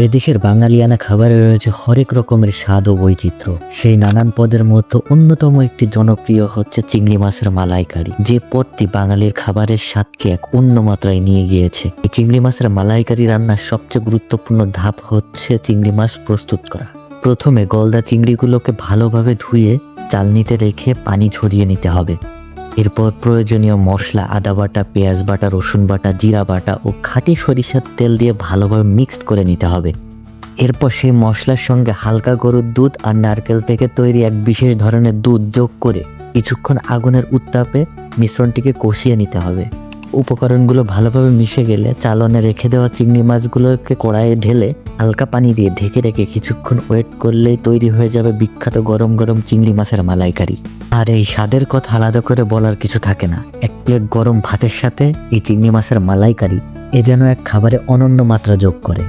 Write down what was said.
এদেশের বাঙালিয়ানা খাবারে রয়েছে হরেক রকমের স্বাদ ও বৈচিত্র্য। সেই নানান পদের মধ্যে অন্যতম একটি জনপ্রিয় হচ্ছে চিংড়ি মাছের মালাইকারি, যে পদটি বাঙালির খাবারের স্বাদকে এক অন্য মাত্রায় নিয়ে গিয়েছে। এই চিংড়ি মাছের মালাইকারি রান্নার সবচেয়ে গুরুত্বপূর্ণ ধাপ হচ্ছে চিংড়ি মাছ প্রস্তুত করা। প্রথমে গলদা চিংড়িগুলোকে ভালোভাবে ধুয়ে চালনিতে রেখে পানি ঝরিয়ে নিতে হবে। এরপর প্রয়োজনীয় মশলা আদা বাটা, পেঁয়াজ বাটা, রসুন বাটা, জিরা বাটা ও খাঁটি সরিষার তেল দিয়ে ভালোভাবে মিক্সড করে নিতে হবে। এরপর সেই মশলার সঙ্গে হালকা গরুর দুধ আর নারকেল থেকে তৈরি এক বিশেষ ধরনের দুধ যোগ করে কিছুক্ষণ আগুনের উত্তাপে মিশ্রণটিকে কষিয়ে নিতে হবে। উপকরণগুলো ভালোভাবে মিশে গেলে চালনে রেখে দেওয়া চিংড়ি মাছগুলোকে কড়াইয়ে ঢেলে হালকা পানি দিয়ে ঢেকে রেখে কিছুক্ষণ ওয়েট করলেই তৈরি হয়ে যাবে বিখ্যাত গরম গরম চিংড়ি মাছের মালাইকারি। আর এই স্বাদের কথা আলাদা করে বলার কিছু থাকে না। এক প্লেট গরম ভাতের সাথে এই চিংড়ি মাছের মালাইকারি যেন এক খাবারে অনন্য মাত্রা যোগ করে।